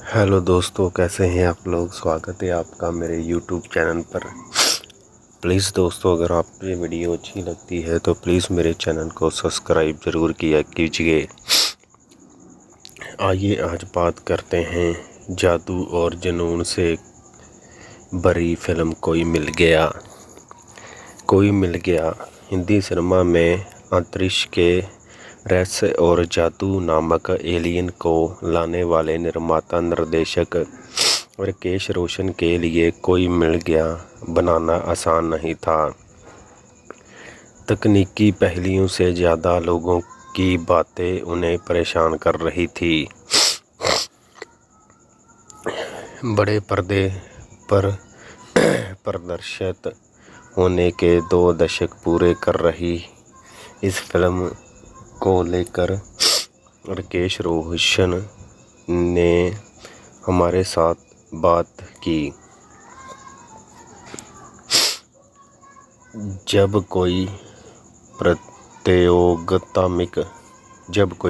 Hello दोस्तों, कैसे हैं आप लोग। स्वागत है आपका मेरे यूट्यूब चैनल पर। प्लीज़ दोस्तों, अगर आपको ये वीडियो अच्छी लगती है तो प्लीज़ मेरे चैनल को सब्सक्राइब ज़रूर किया कीजिए। आइए आज बात करते हैं जादू और जुनून से भरी फिल्म कोई मिल गया। कोई मिल गया हिंदी सिनेमा में अंतरिक्ष के रहस्य और जादू नामक एलियन को लाने वाले निर्माता निर्देशक राकेश रोशन के लिए कोई मिल गया बनाना आसान नहीं था। तकनीकी पहलुओं से ज़्यादा लोगों की बातें उन्हें परेशान कर रही थी। बड़े पर्दे पर प्रदर्शित होने के 2 दशक पूरे कर रही इस फिल्म को लेकर राकेश रोशन ने हमारे साथ बात की। जब कोई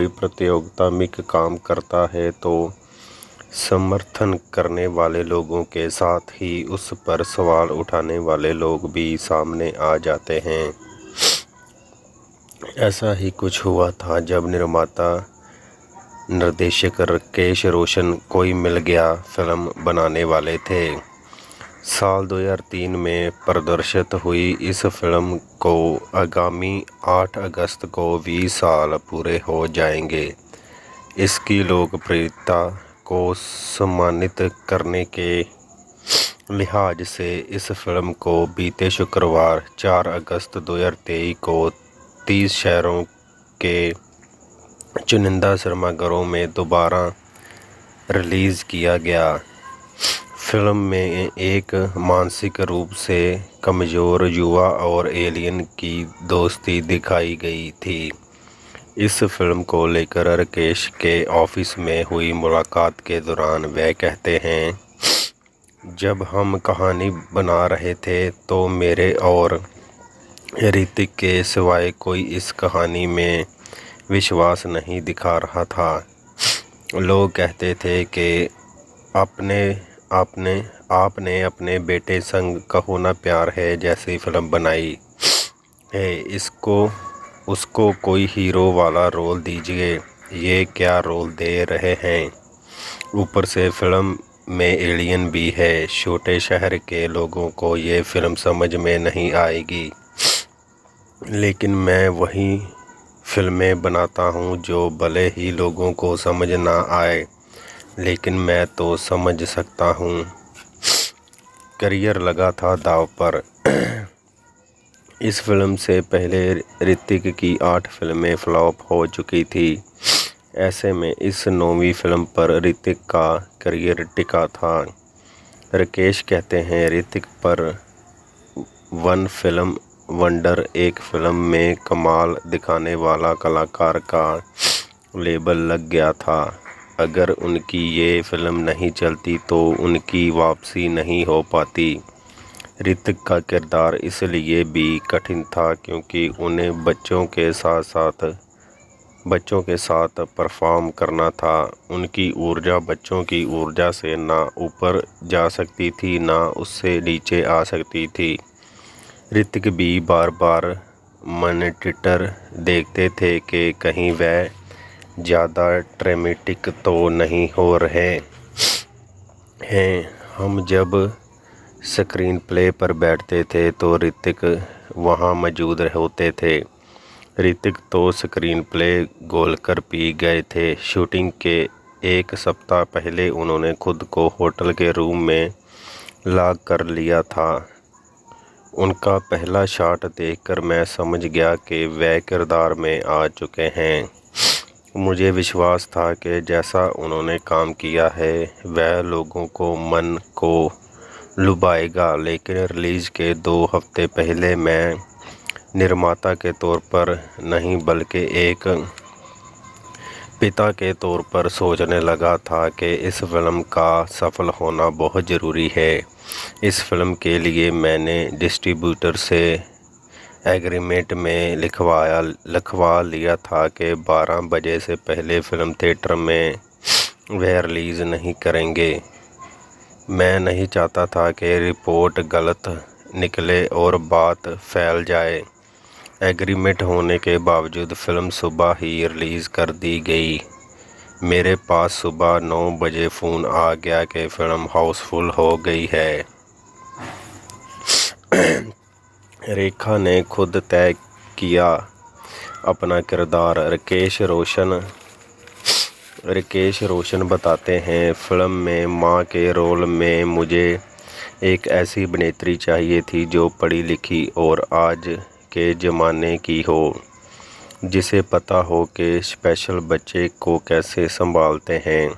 प्रतियोगितात्मक काम करता है तो समर्थन करने वाले लोगों के साथ ही उस पर सवाल उठाने वाले लोग भी सामने आ जाते हैं। ऐसा ही कुछ हुआ था जब निर्माता निर्देशक राकेश रोशन कोई मिल गया फिल्म बनाने वाले थे। साल 2003 में प्रदर्शित हुई इस फिल्म को आगामी 8 अगस्त को 20 साल पूरे हो जाएंगे। इसकी लोकप्रियता को सम्मानित करने के लिहाज से इस फिल्म को बीते शुक्रवार 4 अगस्त 2023 को 30 शहरों के चुनिंदा सिनेमाघरों में दोबारा रिलीज़ किया गया। फिल्म में एक मानसिक रूप से कमज़ोर युवा और एलियन की दोस्ती दिखाई गई थी। इस फिल्म को लेकर राकेश के ऑफिस में हुई मुलाकात के दौरान वह कहते हैं, जब हम कहानी बना रहे थे तो मेरे और ऋतिक के सिवाय कोई इस कहानी में विश्वास नहीं दिखा रहा था। लोग कहते थे कि आपने अपने बेटे संग कहो ना प्यार है जैसी फिल्म बनाई है, उसको कोई हीरो वाला रोल दीजिए, ये क्या रोल दे रहे हैं। ऊपर से फिल्म में एलियन भी है। छोटे शहर के लोगों को ये फिल्म समझ में नहीं आएगी, लेकिन मैं वही फिल्में बनाता हूँ जो भले ही लोगों को समझ ना आए, लेकिन मैं तो समझ सकता हूँ। करियर लगा था दांव पर। इस फिल्म से पहले ऋतिक की 8 फिल्में फ्लॉप हो चुकी थी। ऐसे में इस 9वीं फिल्म पर ऋतिक का करियर टिका था। राकेश कहते हैं, ऋतिक पर वन फिल्म वंडर, एक फिल्म में कमाल दिखाने वाला कलाकार का लेबल लग गया था। अगर उनकी ये फिल्म नहीं चलती तो उनकी वापसी नहीं हो पाती। ऋतिक का किरदार इसलिए भी कठिन था क्योंकि उन्हें बच्चों के साथ परफॉर्म करना था। उनकी ऊर्जा बच्चों की ऊर्जा से ना ऊपर जा सकती थी ना उससे नीचे आ सकती थी। ऋतिक भी बार बार मॉनिटर देखते थे कि कहीं वह ज़्यादा ड्रामेटिक तो नहीं हो रहे हैं। हम जब स्क्रीन प्ले पर बैठते थे तो ऋतिक वहाँ मौजूद होते थे। ऋतिक तो स्क्रीन प्ले घोलकर पी गए थे। शूटिंग के 1 सप्ताह पहले उन्होंने खुद को होटल के रूम में लॉक कर लिया था। उनका पहला शॉट देखकर मैं समझ गया कि वह किरदार में आ चुके हैं। मुझे विश्वास था कि जैसा उन्होंने काम किया है वह लोगों को मन को लुभाएगा। लेकिन रिलीज़ के 2 हफ्ते पहले मैं निर्माता के तौर पर नहीं बल्कि एक पिता के तौर पर सोचने लगा था कि इस फिल्म का सफल होना बहुत ज़रूरी है। इस फिल्म के लिए मैंने डिस्ट्रीब्यूटर से एग्रीमेंट में लिखवा लिया था कि 12 बजे से पहले फिल्म थिएटर में वह रिलीज़ नहीं करेंगे। मैं नहीं चाहता था कि रिपोर्ट गलत निकले और बात फैल जाए। एग्रीमेंट होने के बावजूद फ़िल्म सुबह ही रिलीज़ कर दी गई। मेरे पास सुबह 9 बजे फ़ोन आ गया कि फ़िल्म हाउसफुल हो गई है। रेखा ने खुद तय किया अपना किरदार। राकेश रोशन बताते हैं, फ़िल्म में माँ के रोल में मुझे एक ऐसी अभिनेत्री चाहिए थी जो पढ़ी लिखी और आज के ज़माने की हो, जिसे पता हो कि स्पेशल बच्चे को कैसे संभालते हैं।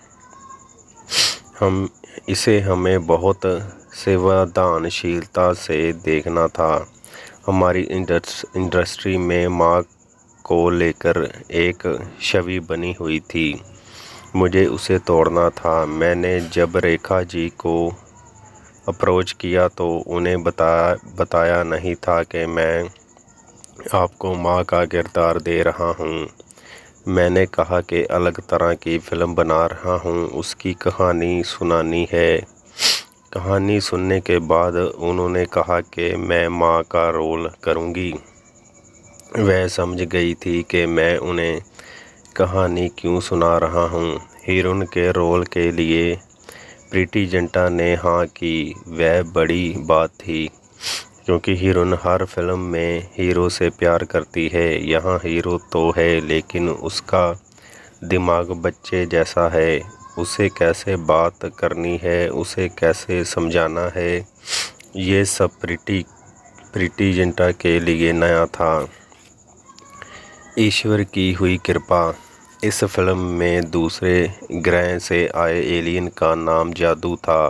हमें बहुत संवेदनशीलता से देखना था। हमारी इंडस्ट्री में माँ को लेकर एक छवि बनी हुई थी, मुझे उसे तोड़ना था। मैंने जब रेखा जी को अप्रोच किया तो उन्हें बताया नहीं था कि मैं आपको माँ का किरदार दे रहा हूँ। मैंने कहा कि अलग तरह की फ़िल्म बना रहा हूँ, उसकी कहानी सुनानी है। कहानी सुनने के बाद उन्होंने कहा कि मैं माँ का रोल करूँगी। वह समझ गई थी कि मैं उन्हें कहानी क्यों सुना रहा हूँ। हीरोइन के रोल के लिए प्रीति जिंटा ने हाँ की। वह बड़ी बात थी, क्योंकि हीरोइन हर फिल्म में हीरो से प्यार करती है। यहाँ हीरो तो है, लेकिन उसका दिमाग बच्चे जैसा है। उसे कैसे बात करनी है, उसे कैसे समझाना है, ये सब प्रीति जिंटा के लिए नया था। ईश्वर की हुई कृपा। इस फिल्म में दूसरे ग्रह से आए एलियन का नाम जादू था।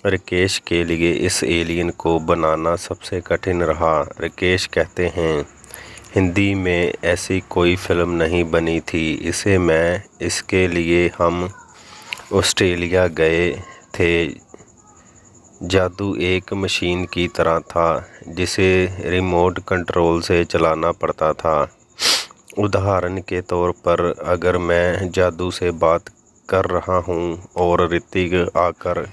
राकेश के लिए इस एलियन को बनाना सबसे कठिन रहा। राकेश कहते हैं, हिंदी में ऐसी कोई फिल्म नहीं बनी थी। इसके लिए हम ऑस्ट्रेलिया गए थे। जादू एक मशीन की तरह था, जिसे रिमोट कंट्रोल से चलाना पड़ता था। उदाहरण के तौर पर, अगर मैं जादू से बात कर रहा हूँ और ऋतिक आकर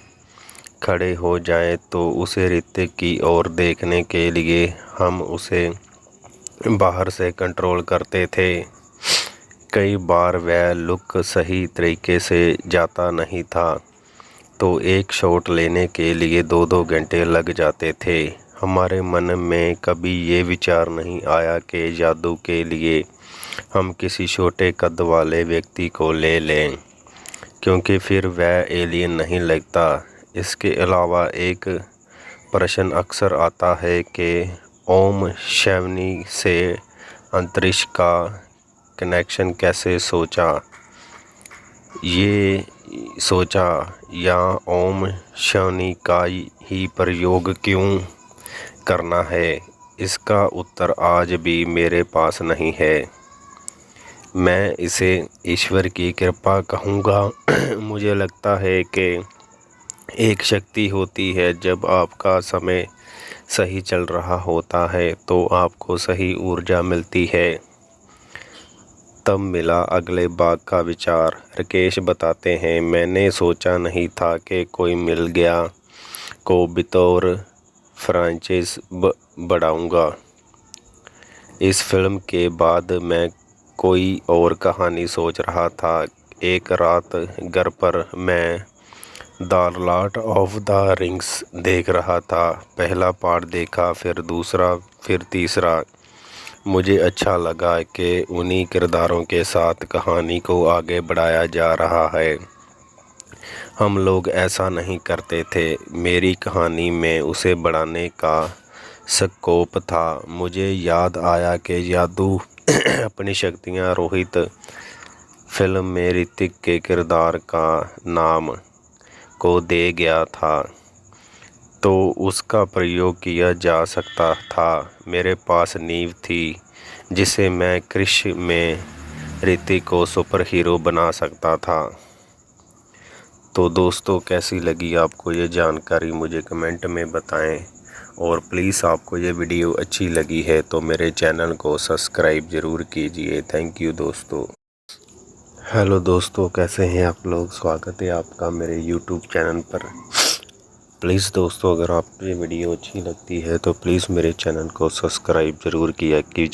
खड़े हो जाए तो उसे ऋतिक की ओर देखने के लिए हम उसे बाहर से कंट्रोल करते थे। कई बार वह लुक सही तरीके से जाता नहीं था, तो एक शॉट लेने के लिए 2-2 घंटे लग जाते थे। हमारे मन में कभी ये विचार नहीं आया कि जादू के लिए हम किसी छोटे कद वाले व्यक्ति को ले लें, क्योंकि फिर वह एलियन नहीं लगता। इसके अलावा एक प्रश्न अक्सर आता है कि ओम शावनी से अंतरिक्ष का कनेक्शन कैसे सोचा या ओम शावनी का ही प्रयोग क्यों करना है, इसका उत्तर आज भी मेरे पास नहीं है। मैं इसे ईश्वर की कृपा कहूँगा। मुझे लगता है कि एक शक्ति होती है, जब आपका समय सही चल रहा होता है तो आपको सही ऊर्जा मिलती है। तब मिला अगले भाग का विचार। राकेश बताते हैं, मैंने सोचा नहीं था कि कोई मिल गया को बतौर फ्रेंचाइज बढ़ाऊँगा। इस फिल्म के बाद मैं कोई और कहानी सोच रहा था। एक रात घर पर मैं the Lord of the rings देख रहा था। पहला पार्ट देखा, फिर दूसरा, फिर तीसरा। मुझे अच्छा लगा कि उन्हीं किरदारों के साथ कहानी को आगे बढ़ाया जा रहा है। हम लोग ऐसा नहीं करते थे। मेरी कहानी में उसे बढ़ाने का स्कोप था। मुझे याद आया कि जादू अपनी शक्तियाँ रोहित फिल्म में ऋतिक के किरदार का नाम को दे गया था, तो उसका प्रयोग किया जा सकता था। मेरे पास नींव थी जिसे मैं क्रिश में ऋतिक को सुपर हीरो बना सकता था। तो दोस्तों, कैसी लगी आपको ये जानकारी मुझे कमेंट में बताएं, और प्लीज़ आपको ये वीडियो अच्छी लगी है तो मेरे चैनल को सब्सक्राइब ज़रूर कीजिए। थैंक यू दोस्तों। हेलो दोस्तों, कैसे हैं आप लोग। स्वागत है आपका मेरे यूट्यूब चैनल पर। प्लीज़ दोस्तों, अगर आपको ये वीडियो अच्छी लगती है तो प्लीज़ मेरे चैनल को सब्सक्राइब ज़रूर किया कीजिए।